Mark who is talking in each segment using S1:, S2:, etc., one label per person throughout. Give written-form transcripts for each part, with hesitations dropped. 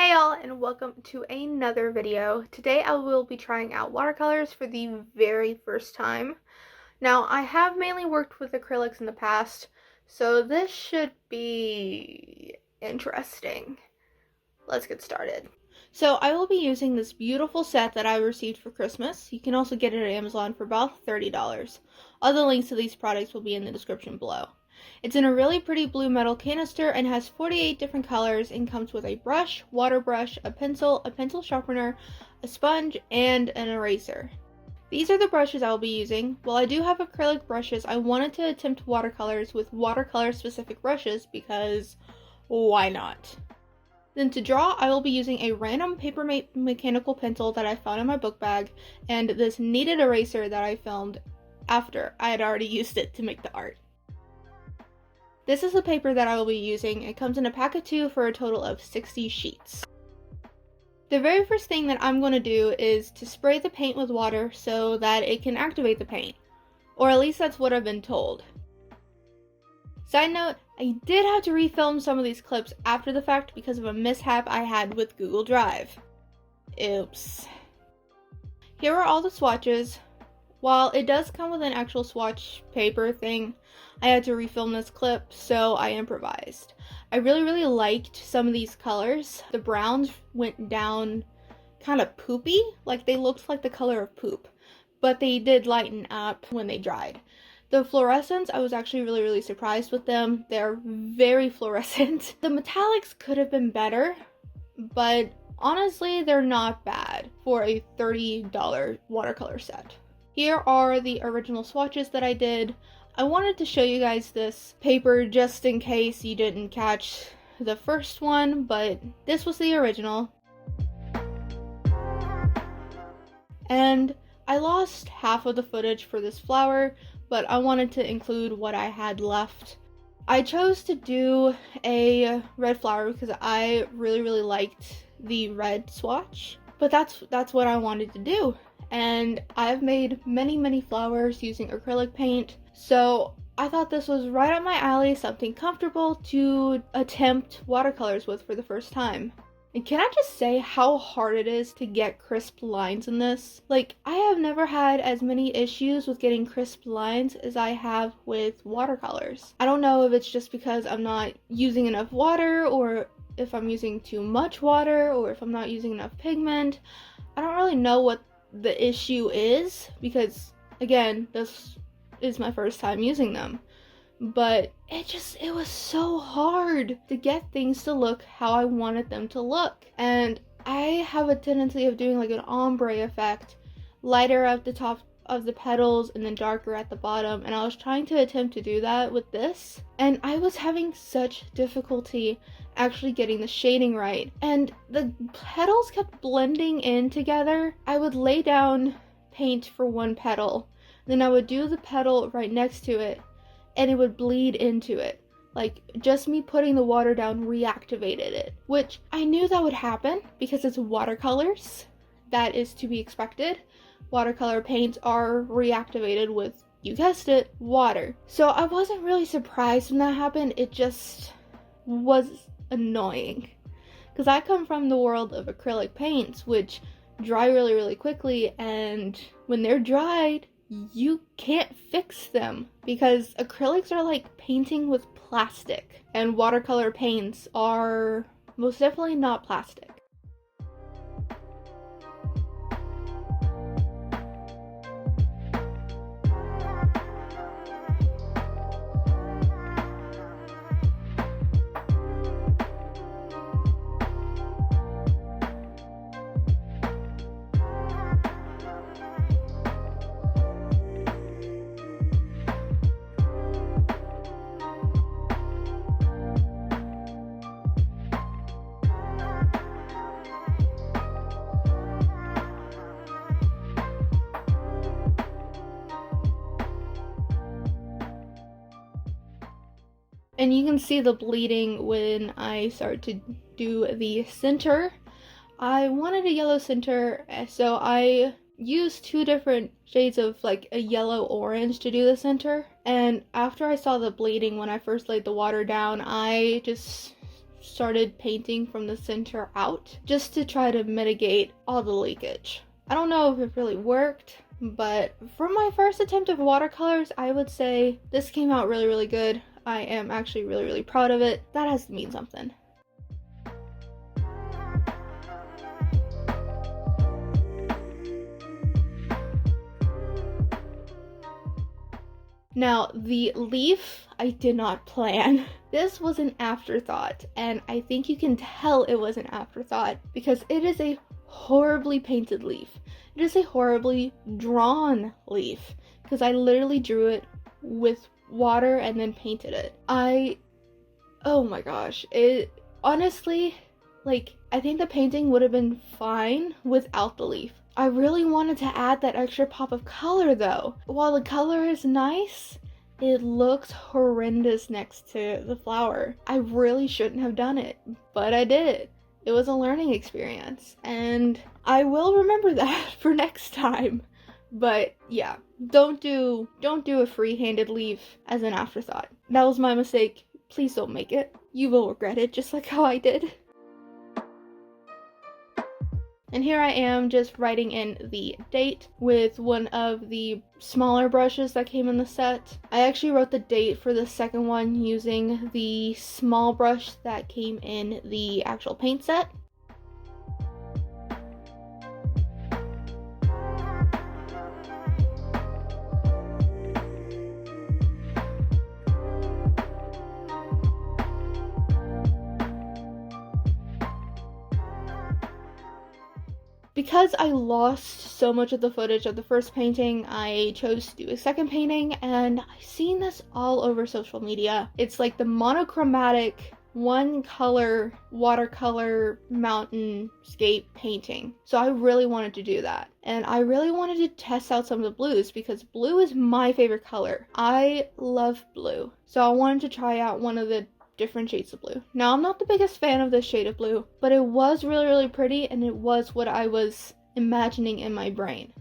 S1: Hey y'all, and welcome to another video. Today I will be trying out watercolors for the very first time. Now, I have mainly worked with acrylics in the past, so this should be interesting. Let's get started. So I will be using this beautiful set that I received for Christmas. You can also get it at Amazon for about $30. All the links to these products will be in the description below. It's in a really pretty blue metal canister and has 48 different colors and comes with a brush, water brush, a pencil sharpener, a sponge, and an eraser. These are the brushes I will be using. While I do have acrylic brushes, I wanted to attempt watercolors with watercolor specific brushes because why not? Then to draw, I will be using a random paper mechanical pencil that I found in my book bag and this kneaded eraser that I filmed after I had already used it to make the art. This is the paper that I will be using. It comes in a pack of 2 for a total of 60 sheets. The very first thing that I'm going to do is to spray the paint with water so that it can activate the paint. Or at least that's what I've been told. Side note, I did have to refilm some of these clips after the fact because of a mishap I had with Google Drive. Oops. Here are all the swatches. While it does come with an actual swatch paper thing, I had to refilm this clip, so I improvised. I really liked some of these colors. The browns went down kind of poopy, like they looked like the color of poop, but they did lighten up when they dried. The fluorescents, I was actually really surprised with them. They're very fluorescent. The metallics could have been better, but honestly, they're not bad for a $30 watercolor set. Here are the original swatches that I did. I wanted to show you guys this paper just in case you didn't catch the first one, but this was the original. And I lost half of the footage for this flower, but I wanted to include what I had left. I chose to do a red flower because I really liked the red swatch, but that's what I wanted to do. And I've made many flowers using acrylic paint, so I thought this was right up my alley, something comfortable to attempt watercolors with for the first time. And can I just say how hard it is to get crisp lines in this? Like, I have never had as many issues with getting crisp lines as I have with watercolors. I don't know if it's just because I'm not using enough water, or if I'm using too much water, or if I'm not using enough pigment. I don't really know what the issue is because, again, this is my first time using them. But it was so hard to get things to look how I wanted them to look. And I have a tendency of doing like an ombre effect, lighter at the top of the petals and then darker at the bottom. And I was trying to attempt to do that with this, and I was having such difficulty actually getting the shading right. And the petals kept blending in together. I would lay down paint for one petal, then I would do the petal right next to it, and it would bleed into it. Like, just me putting the water down reactivated it, which I knew that would happen because it's watercolors. That is to be expected. Watercolor paints are reactivated with, you guessed it, water. So I wasn't really surprised when that happened. It just was annoying because I come from the world of acrylic paints, which dry really quickly, and when they're dried, you can't fix them because acrylics are like painting with plastic, and watercolor paints are most definitely not plastic. And you can see the bleeding when I start to do the center. I wanted a yellow center, so I used 2 different shades of like a yellow orange to do the center. And after I saw the bleeding when I first laid the water down, I just started painting from the center out just to try to mitigate all the leakage. I don't know if it really worked, but for my first attempt of watercolors, I would say this came out really, really good. I am actually really, really proud of it. That has to mean something. Now, the leaf I did not plan. This was an afterthought, and I think you can tell it was an afterthought because it is a horribly painted leaf. It is a horribly drawn leaf because I literally drew it with water and then painted it. Oh my gosh, it honestly, like, I think the painting would have been fine without the leaf. I really wanted to add that extra pop of color though. While the color is nice, it looks horrendous next to the flower. I really shouldn't have done it, but I did. It was a learning experience, and I will remember that for next time. But yeah, don't do a free-handed leaf as an afterthought. That was my mistake. Please don't make it. You will regret it, just like how I did. And here I am just writing in the date with one of the smaller brushes that came in the set. I actually wrote the date for the second one using the small brush that came in the actual paint set. Because I lost so much of the footage of the first painting, I chose to do a second painting, and I've seen this all over social media. It's like the monochromatic one color watercolor mountainscape painting. So I really wanted to do that. And I really wanted to test out some of the blues because blue is my favorite color. I love blue. So I wanted to try out one of the different shades of blue. Now, I'm not the biggest fan of this shade of blue, but it was really, really pretty, and it was what I was imagining in my brain.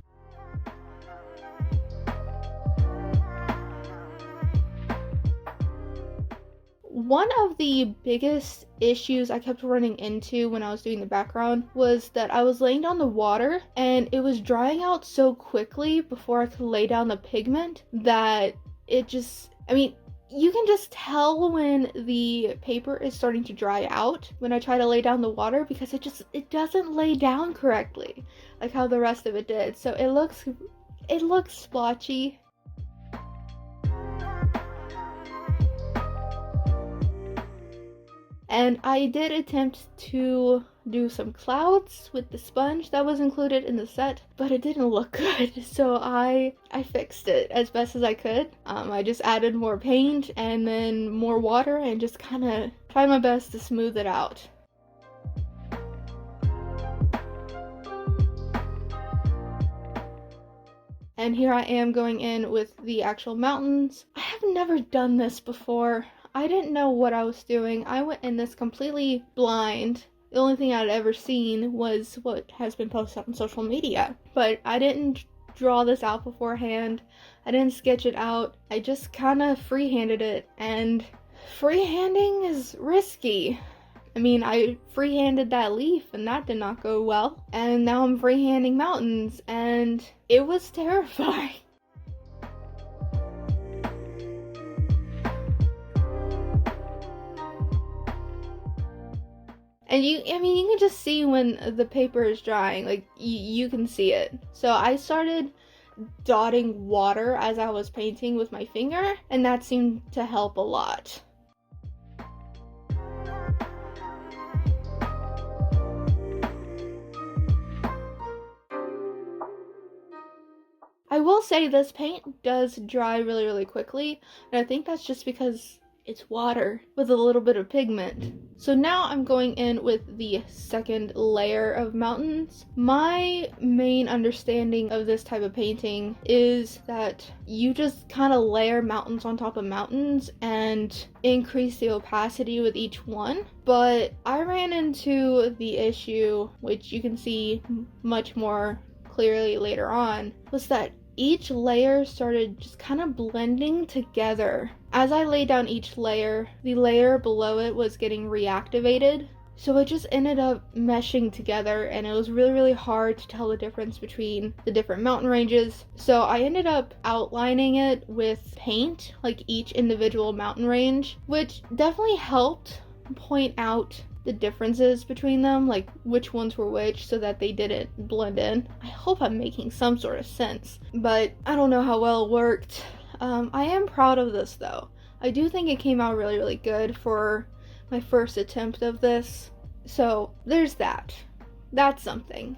S1: One of the biggest issues I kept running into when I was doing the background was that I was laying down the water and it was drying out so quickly before I could lay down the pigment that it just, you can just tell when the paper is starting to dry out when I try to lay down the water because it doesn't lay down correctly like how the rest of it did. So it looks splotchy. And I did attempt to do some clouds with the sponge that was included in the set, but it didn't look good, so I fixed it as best as I could. I just added more paint and then more water and just kind of tried my best to smooth it out. And here I am going in with the actual mountains. I have never done this before. I didn't know what I was doing. I went in this completely blind. The only thing I'd ever seen was what has been posted on social media. But I didn't draw this out beforehand. I didn't sketch it out. I just kind of freehanded it. And freehanding is risky. I freehanded that leaf and that did not go well. And now I'm freehanding mountains and it was terrifying. And you can just see when the paper is drying, like you can see it. So I started dotting water as I was painting with my finger, and that seemed to help a lot. I will say this paint does dry really, really quickly, and I think that's just because it's water with a little bit of pigment. So now I'm going in with the second layer of mountains. My main understanding of this type of painting is that you just kind of layer mountains on top of mountains and increase the opacity with each one. But I ran into the issue, which you can see much more clearly later on, was that each layer started just kind of blending together. As I laid down each layer, the layer below it was getting reactivated. So it just ended up meshing together, and it was really, really hard to tell the difference between the different mountain ranges. So I ended up outlining it with paint, like each individual mountain range, which definitely helped point out the differences between them, like which ones were which, so that they didn't blend in. I hope I'm making some sort of sense, but I don't know how well it worked. I am proud of this though. I do think it came out really, really good for my first attempt of this. So there's that. That's something.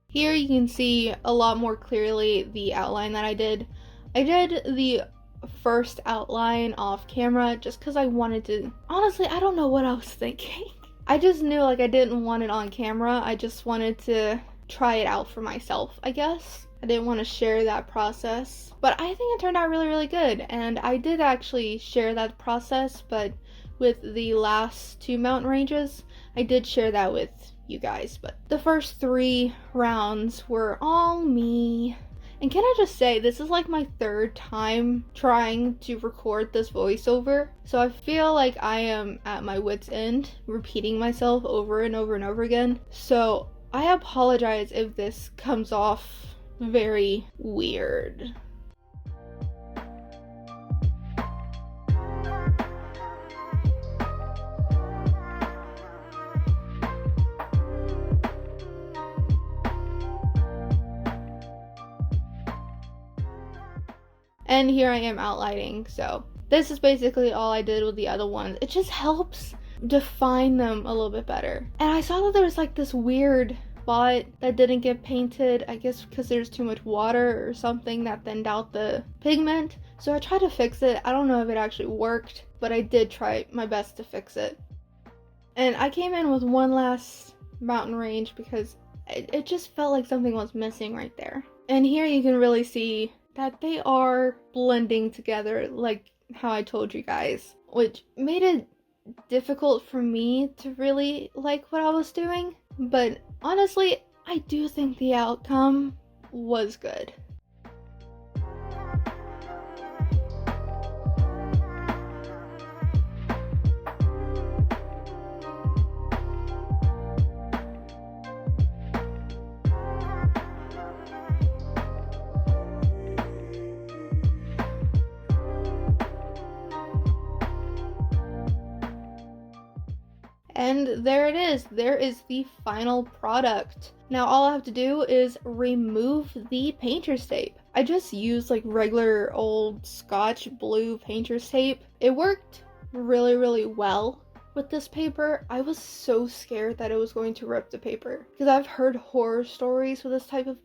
S1: Here you can see a lot more clearly the outline that I did. I did the first outline off camera just because I wanted to. Honestly, I don't know what I was thinking. I just knew like I didn't want it on camera. I just wanted to try it out for myself, I guess. I didn't want to share that process. But I think it turned out really, really good. And I did actually share that process, but with the last two mountain ranges, I did share that with you guys, but the first 3 rounds were all me. And can I just say, this is like my 3rd time trying to record this voiceover, so I feel like I am at my wit's end, repeating myself over and over and over again. So I apologize if this comes off very weird. And here I am outlining, so this is basically all I did with the other ones. It just helps define them a little bit better. And I saw that there was like this weird spot that didn't get painted, I guess because there's too much water or something that thinned out the pigment. So I tried to fix it. I don't know if it actually worked, but I did try my best to fix it. And I came in with one last mountain range because it just felt like something was missing right there. And here you can really see that they are blending together like how I told you guys, which made it difficult for me to really like what I was doing. But honestly, I do think the outcome was good. And there it is. There is the final product. Now all I have to do is remove the painter's tape. I just used like regular old Scotch blue painter's tape. It worked really, really well with this paper. I was so scared that it was going to rip the paper because I've heard horror stories with this type of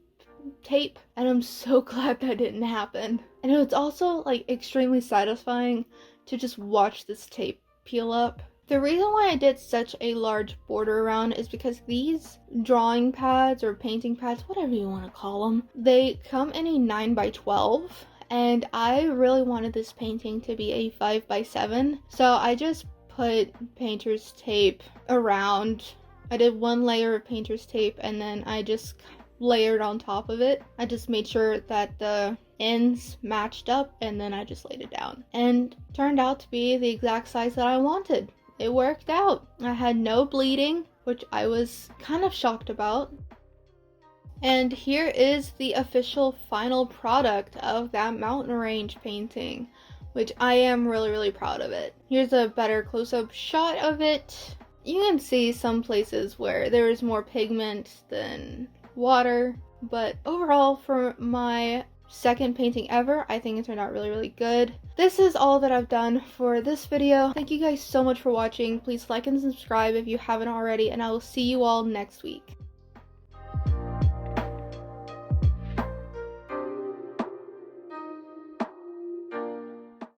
S1: tape, and I'm so glad that didn't happen. And it was also like extremely satisfying to just watch this tape peel up. The reason why I did such a large border around is because these drawing pads or painting pads, whatever you want to call them, they come in a 9x12, and I really wanted this painting to be a 5x7, so I just put painter's tape around. I did one layer of painter's tape and then I just layered on top of it. I just made sure that the ends matched up and then I just laid it down, and turned out to be the exact size that I wanted. It worked out. I had no bleeding, which I was kind of shocked about. And here is the official final product of that mountain range painting, which I am really, really proud of it. Here's a better close-up shot of it. You can see some places where there is more pigment than water, but overall for my second painting ever, I think it turned out really, really good. This is all that I've done for this video. Thank you guys so much for watching. Please like and subscribe if you haven't already, and I will see you all next week.